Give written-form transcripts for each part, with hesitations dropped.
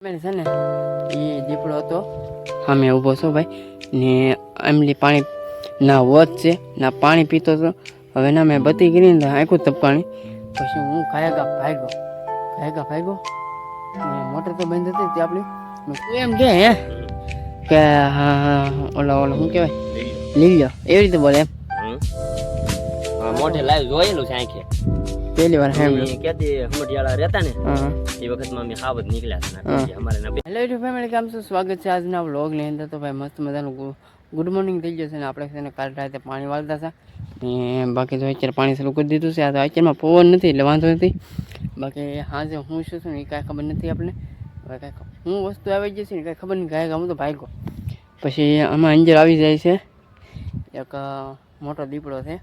મેં છે ને એ દીપડો હતો સામે ઊભો છો ભાઈ ને એમલી પાણી ના વધ છે ના પાણી પીતો હતો. હવે ના મેં બત્તી કરી ને આંખું તપકાણી પછી હું ભાગ્યો મોટર તો બંધ હતી તે આપણી તું એમ કે હે કે હા ઓલા શું કહેવાય લઈ લો એવી રીતે બોલે એમ મોઢે લાઈવ જોયેલું છે આંખે પહેલી વાર સાંભળ્યું કેદી હમડિયાળા રહેતા ને એ વખતમાં અમે ખાવત નીકળ્યા હતા અમારે ના હેલો યુટ્યુબ ફેમિલી કેમ છો? સ્વાગત છે આજના વ્લોગ ની અંદર. તો ભાઈ મસ્ત મજાનું ગુડ મોર્નિંગ થઈ ગયું છે ને આપણે છે ને કાલ રાતે પાણી વાળતા હતા ને બાકી તો અત્યારે પાણી શરૂ કરી દીધું છે. આ તો અત્યારમાં પવન નથી એટલે વાંધો નથી. બાકી હાજે હું શું છું ને એ કાંઈ ખબર નથી આપણે. હવે કાંઈક હું વસ્તુ આવી જશે ને કાંઈ ખબર નહીં કાંઈ હું તો ભાગ્યો પછી આમાં અંજર આવી જાય છે. એક મોટો દીપડો છે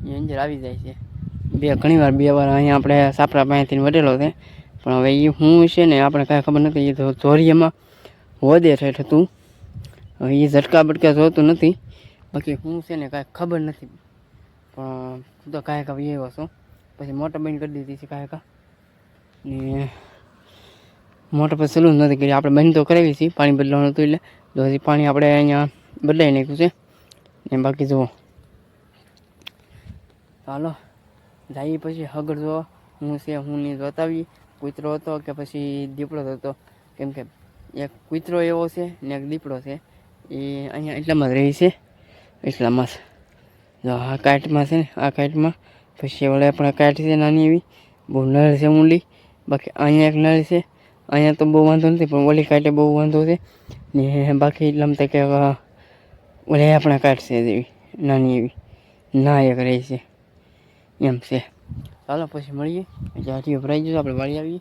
એ અંજર આવી જાય છે. ઘણી વાર અહીંયા આપણે સાપરા પાસેથી વટેલો છે પણ હવે એ શું છે ને આપણે કાંઈ ખબર નથી. એ તો ચોરીમાં વધે છે હતું હવે એ ઝટકા બટકા જોતું નથી. બાકી શું છે ને કાંઈ ખબર નથી પણ તો કાંઈક એવો છું. પછી મોટર બંધ કરી દીધી છે કાંઈક ને મોટર પર સલું નથી કરી. આપણે બંધ તો કરાવી છીએ પાણી બદલાવાનું હતું એટલે તો હજી પાણી આપણે અહીંયા બદલાઈ નાખ્યું છે ને બાકી જુઓ ચાલો જઈએ પછી હગડ જો હું છે હું નહીં જોતાવી કૂતરો હતો કે પછી દીપડો હતો. કેમ કે એક કૂતરો એવો છે ને એક દીપડો છે એ અહીંયા એટલામાં જ રહી છે. એટલામાં જ જો આ કાંઠમાં છે ને આ કાંઠમાં પછી વળે આપણે કાંઠ છે નાની એવી બહુ નળ છે ઊંડી. બાકી અહીંયા એક નળ છે અહીંયા તો બહુ વાંધો નથી પણ ઓલી કાંઠે બહુ વાંધો છે ને બાકી એટલામાં તો કે ઓલે આપણા કાંઠ છે એવી નાની એવી ના એક રહી છે એમ છે. ચાલો પછી મળીએ જ્યાંથી ભરાઈ જશું આપણે વાળી આવીએ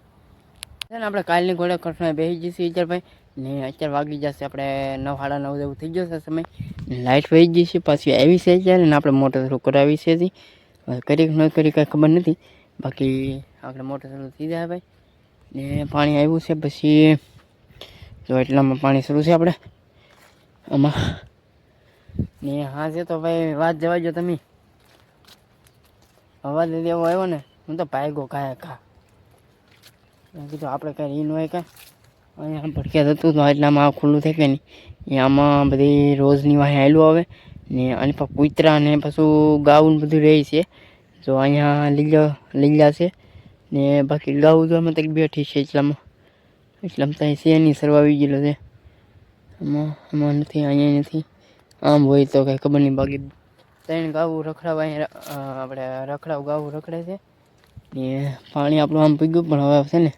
છે ને આપણે કાલની ઘોડે કઠણા બેસી જઈશું અત્યારે ભાઈ ને અત્યારે વાગી જશે આપણે 9:30 જેવું થઈ જશે સમય. લાઇટ વહી ગઈ છે પાછી આવી છે અત્યારે ને આપણે મોટર શરૂ કરાવી છે હજી કરી ન કરી કાંઈ ખબર નથી. બાકી આપણે મોટર શરૂ થઈ જાય ભાઈ ને પાણી આવ્યું છે પછી જો એટલામાં પાણી શરૂ છે આપણે આમાં ને હા છે તો ભાઈ વાત જવા જો તમે અવાજ એવો આવ્યો ને હું તો ભાગ્યો ખા કીધું આપણે કાંઈ રીન હોય કાંઈ અહીંયા ભટક્યા થતું તો એટલામાં આ ખુલ્લું થઈ કે નહીં એ આમાં બધી રોજની વાહે આવેલું આવે ને આની પર કૂતરા ને પાછું ગાવું બધું રહે છે. જો અહીંયા લીલા છે ને બાકી ગાવું તો આમાં તક બેઠી છે એટલામાં ત્યાં છે નહીં સરવા આવી ગયેલો છે આમાં નથી અહીંયા નથી આમ હોય તો કાંઈ ખબર નહીં. બાકી ત્રણ ગાવું રખડાવા અહીંયા આપણે ગાવું રખડે છે ને પાણી આપણું આમ પી ગયું પણ હવે છે ને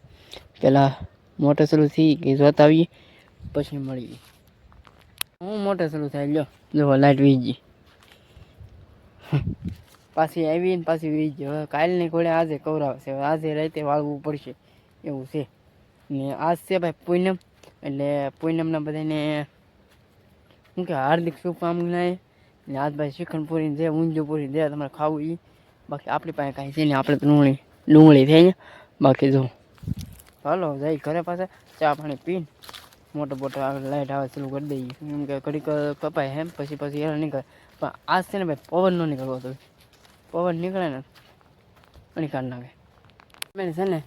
પહેલાં મોટર શરૂ થઈ કે જોતા આવીએ પછી મળીએ. હું મોટર શરૂ થાય લ્યો જો લાઇટ વી ગઈ પાછી આવી ને પાછી વી ગઈ. હવે કાલની ઘોડે આજે કવરાવશે હવે આજે રાતે વાળવું પડશે એવું છે ને આજ છે ભાઈ પૂનમ એટલે પૂનમના બધાને શું કે હાર્દિક શુભકામનાએ ને આજ ભાઈ શ્રીખંડ જે ઊંધિયું પૂરી દે તમારે ખાવું એ. બાકી આપણી પાસે કાંઈ છે ને આપણે તો ડુંગળી થઈ ને બાકી જો હાલો જઈ ઘરે પાછા ચા પાણી પીને મોટો આગળ લાઇટ આવે ચાલુ કરી દઈએ એમ કે ઘડીક કપાય એમ પછી એનો નીકળે પણ આજ છે ને ભાઈ પવન ન નીકળવો તો પવન નીકળે ને અને કાઢ નાખે. મેં છે ને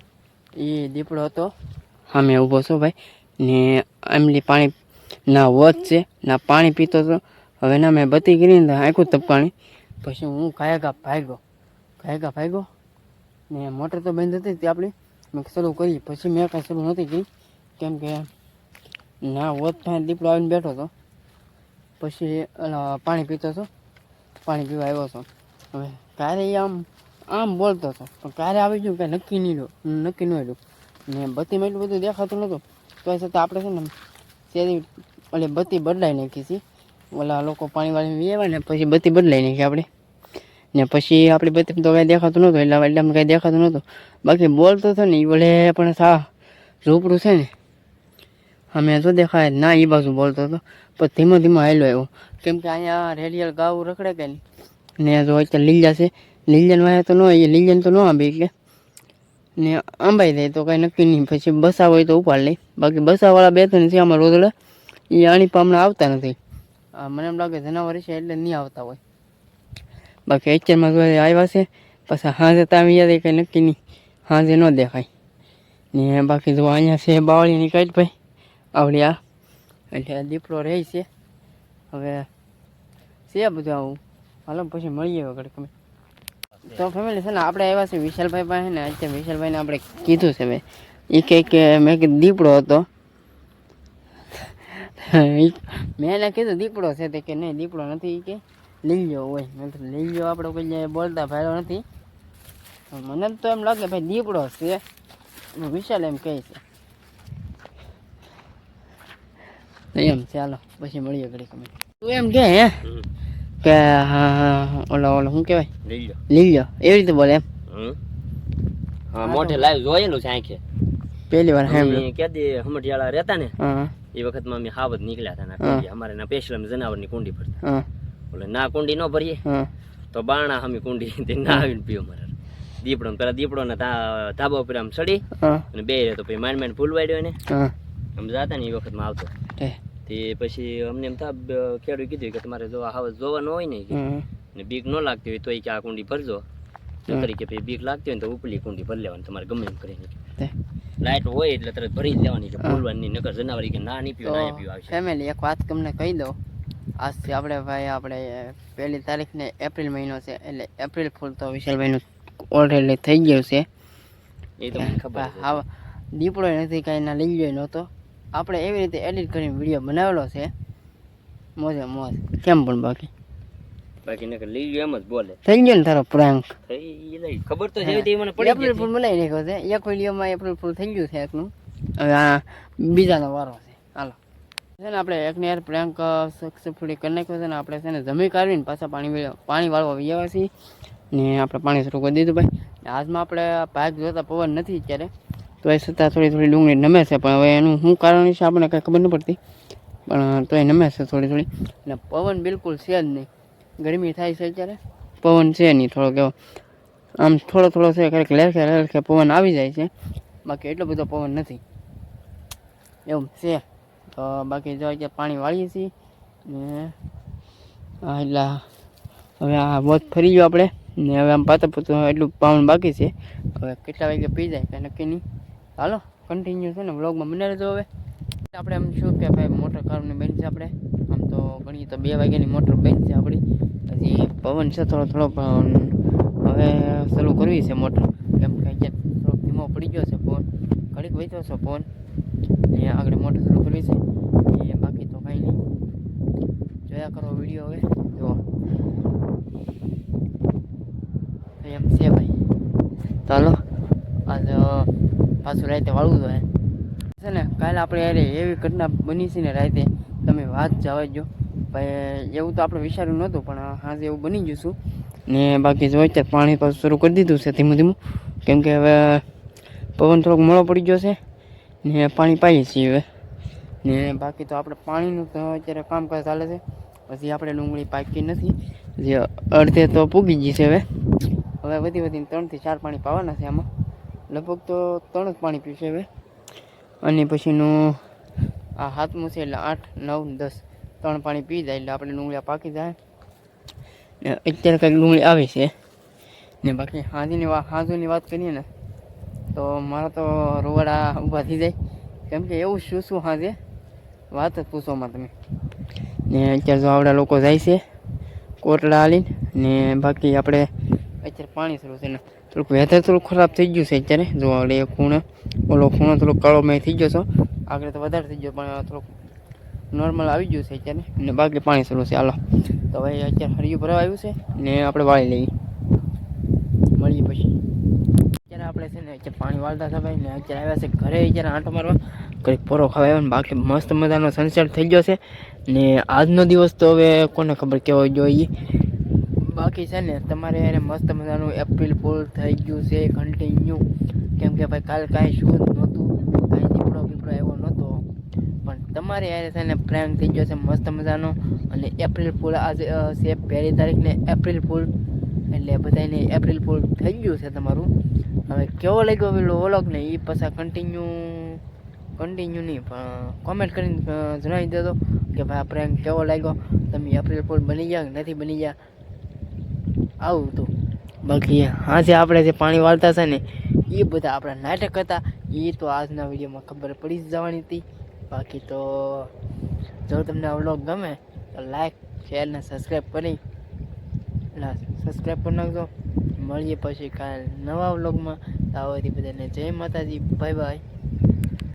એ દીપડો હતો સામે ઊભો છો ભાઈ ને એમલી પાણી ના વધ છે ના પાણી પીતો હતો. હવે ના મેં બત્તી કરી ને આંખું તપકાણી પછી હું ભાગ્યો ને મોટર તો બંધ હતી તે આપણી મેં શરૂ કરી પછી મેં કાંઈ શરૂ નથી કરી કેમ કે ના વધ પાસે દીપડો આવીને બેઠો હતો પછી પાણી પીતો હતો પાણી પીવા આવ્યો હતો. હવે ક્યારે આમ બોલતો હતો પણ ક્યારે આવી ગયું કાંઈ નક્કી ન રહ્યું ને બત્તીમાં એટલું બધું દેખાતું નહોતું તો એ છતાં આપણે છે ને શેરી ઓલી બત્તી બદલાઈ નાખી છે. ઓલા લોકો પાણી વાળી આવે ને પછી બત્તી બદલાઈ નાખી આપણે ને પછી આપણી બત્તી તો કાંઈ દેખાતું નહોતું એટલામાં કાંઈ દેખાતું નહોતું. બાકી બોલતો હતો ને એ વડે પણ ઝૂંપડું છે ને અમે તો દેખાય ના એ બાજુ બોલતો હતો પણ ધીમો આવેલો આવ્યો કેમ કે અહીંયા રેડિયલ ગાવું રખડે કે નહીં ને જો અત્યારે લીલા છે લીલન વાય તો ન એ લીલન તો ન આંબે એટલે ને આંબાઈ જાય તો કાંઈ નક્કી નહીં. પછી બસા હોય તો ઉપાડ લે બાકી બસાવાળા બે ત્રણ છે આમાં રોદડા એ આણી પામણા આવતા નથી. મને એમ લાગે જનાવર છે એટલે નહીં આવતા હોય. બાકી અત્યારમાં જો આવ્યા છે પછી હાજે તો આવી જાય કંઈ નક્કી નહીં હાજે ન દેખાય ને બાકી જો અહીંયા છે બાવળીની કાઢ ભાઈ આવડી આ એટલે દીપડો રહે છે હવે છે બધું આવું હાલો પછી મળીએ વગર તમે તો ફેમિલી છે ને આપણે આવ્યા છે વિશાલભાઈ પાસે ને અત્યારે વિશાલભાઈને આપણે કીધું છે ભાઈ એ કહે કે મેં કીધું દીપડો હતો મેં એને કીધું દીપડો છે તે કે નહીં દીપડો નથી કે લઈ લો હોય મેં કીધું લઈ લો આપણે કોઈ જગ્યાએ બોલતા ભાઈઓ નથી મને તો એમ લાગે ભાઈ દીપડો છે વિશાલ એમ કહે છે એમ ચાલો પછી મળીએ ઘડી તમે તું એમ કે હે કે હા ઓલો શું કહેવાય લઈ લો એવી રીતે બોલે એમ હા મોઢે લાઈવ જોયેલું છે આંખે પહેલી વાર ક્યાંથી હમટિયાળા રહેતા ને હા એ વખતમાં અમે હાવત નીકળ્યા હતા ને અમારે ના પેશલમ જનાવરની કુંડી ભરતા એટલે ના કુંડી ન ભરીએ તો બાણા અમે કુંડી ના આવીને પીવો મારે દીપડો પેલા દીપડો ને ધાબા ઉપર આમ ચડી અને બે તો પછી માંડ માંડ ફૂલ વાડ્યો ને આમ જાતા ને એ વખતમાં આવતો તે પછી અમને એમ ખેડૂત કીધું કે તમારે જો હાવત જોવાનું હોય ને બીક ન લાગતી હોય તો એ કે આ કુંડી ભરજો તરીકે પછી બીક લાગતી હોય ને તો ઉપલી કુંડી ભરી લેવાની તમારે ગમે એમ કરીને લાઈટ હોય એટલે તરત ભરી જ લેવાની કે ફૂલવાની નકર જનાવરી કે ના નહીં પીવો ના પીવો આવશે ફેમિલી એક વાત તમને કહી દઉં આજથી આપણે ભાઈ આપણે 1 તારીખને એપ્રિલ મહિનો છે એટલે એપ્રિલ ફૂલ તો વિશાલભાઈનું ઓલરેડી થઈ ગયું છે એ તો મને ખબર હા દીપડો નથી કાંઈ ના લઈ ગયો નહોતો આપણે એવી રીતે એડિટ કરીને વિડીયો બનાવેલો છે મોજે મોજ કેમ પણ બાકી નકર લઈ ગયો એમ જ બોલે થઈ ગયો ને તારો પ્રાંક ખબર તો છે તે મને પડી એપ્રિલ ફૂલ બનાવી નાખ્યો છે એક વિડીયોમાં એપ્રિલ ફૂલ થઈ ગયું છે એકનું હવે આ બીજાનો વારો છે હાલો છે ને આપણે એકને યાર પ્રાંક સક્સેસફુલી કરી નાખ્યો છે ને આપણે છે ને જમી કાઢવીને પાછા પાણી વાળવા આવ્યા છીએ ને આપણે પાણી શરૂ કરી દીધું ભાઈ આજમાં આપણે ભાગ જોતા પવન નથી અત્યારે તો એ છતાં થોડી ડુંગળી નમે છે પણ હવે એનું શું કારણ છે આપણને કાંઈ ખબર ન પડતી પણ તો એ નમે છે થોડી અને પવન બિલકુલ છે જ નહીં ગરમી થાય છે અત્યારે પવન છે નહીં થોડોક એવો આમ થોડો છે ક્યારેક લેરખે પવન આવી જાય છે બાકી એટલો બધો પવન નથી એવું છે તો બાકી જો અત્યારે પાણી વાળીએ છીએ ને એટલે હવે આ વોચ ફરી ગયો આપણે ને હવે આમ પાતા પૂતું એટલું પાવન બાકી છે હવે કેટલા વાગે પી જાય કાંઈ નક્કી નહીં હાલો કન્ટિન્યુ છે ને વ્લોગમાં બને રહેજો હવે આપણે એમ શું કે ભાઈ મોટર કારની બેન છે આપણે આમ તો ગણીએ તો 2 વાગ્યાની મોટર બેન છે આપણી હજી પવન છે થોડો પણ હવે શરૂ કરવી છે મોટર કેમ કે અત્યારે થોડોક ધીમો પડી ગયો છે પવન ઘડીક વચ્યો છે પવન ને આગળ મોટર શરૂ કરવી છે એ બાકી તો કાંઈ નહીં જોયા કરો વિડીયો હવે જુઓ એમ છે ભાઈ ચાલો આજ પાછું રાતે વાળવું તો છે ને કાલે આપણે યાર એવી ઘટના બની છે ને રાતે તમે વાત જવા જો ભાઈ એવું તો આપણે વિચાર્યું નહોતું પણ હાજે એવું બની ગયું છું ને બાકી જો અત્યારે પાણી પાછું શરૂ કરી દીધું છે ધીમું કેમ કે હવે પવન થોડોક મોડો પડી ગયો છે ને પાણી પાઈએ છીએ હવે ને બાકી તો આપણે પાણીનું તો અત્યારે કામકાજ ચાલે છે પછી આપણે ડુંગળી પાકી નથી જે અડધે તો પૂગી ગઈ છે હવે વધીને 3 થી 4 પાણી પાવાના છે આમાં લગભગ તો 3 જ પાણી પીશે હવે અને પછીનું આ હાથમું છે એટલે 8, 9, 10 3 પાણી પી જાય એટલે આપણે ડુંગળી પાકી જાય ને અત્યારે કંઈક ડુંગળી આવી છે ને બાકી હાજુની વાત કરીએ ને તો મારા તો રોવાડા ઊભા થઈ જાય કેમ કે એવું શું હાજે વાત જ પૂછોમાં તમે ને અત્યારે જો આવડા લોકો જાય છે કોટડા હાલીને ને બાકી આપણે અત્યારે પાણી શરૂ છે ને થોડુંક વેધર થોડુંક ખરાબ થઈ ગયું છે અત્યારે જો આપણે ખૂણો થોડોક કાળો મેં થઈ ગયો છો આગળ તો વધારે થઈ ગયો પણ થોડુંક નોર્મલ આવી ગયું છે અત્યારે ને બાકી પાણી શરૂ છે હાલો તો ભાઈ અત્યારે હરિયું ભરાવા આવ્યું છે ને આપણે વાળી લઈએ મળીએ પછી અત્યારે આપણે છે ને અત્યારે પાણી વાળતા હતા ભાઈ ને અત્યારે આવ્યા છે ઘરે અત્યારે આંટો મારવા કંઈક પોરો ખાવા આવ્યો ને બાકી મસ્ત મજાનો સનસેટ થઈ ગયો છે ને આજનો દિવસ તો હવે કોને ખબર કેવો જોઈએ બાકી છે ને તમારે એને મસ્ત મજાનું એપ્રિલ ફૂલ થઈ ગયું છે કન્ટિન્યુ કેમ કે ભાઈ કાલે કાંઈ શું નહોતું કાંઈ દીપડો આવ્યો નહોતો પણ તમારે યારે છે ને પ્રેન્ક થઈ ગયો છે મસ્ત મજાનો અને એપ્રિલ ફૂલ આજે છે 1 તારીખને એપ્રિલ ફૂલ એટલે બધાને એપ્રિલ ફૂલ થઈ ગયું છે તમારું હવે કેવો લાગ્યો પેલો વ્લોગ ને એ પાછા કન્ટિન્યુ નહીં પણ કોમેન્ટ કરીને જણાવી દેજો કે ભાઈ આ પ્રેન્ક કેવો લાગ્યો તમે એપ્રિલ ફૂલ બની ગયા કે નથી બની ગયા આવું હતું બાકી આજે આપણે જે પાણી વાળતા હતા ને એ બધા આપણા નાટક હતા એ તો આજના વિડીયોમાં ખબર પડી જ જવાની હતી. બાકી તો જો તમને આ વ્લોગ ગમે તો લાઈક શેર ને સબસ્ક્રાઈબ કરી નાખજો. મળીએ પછી કાલ નવા વ્લોગમાં. તાવથી બધાને જય માતાજી, બાય બાય.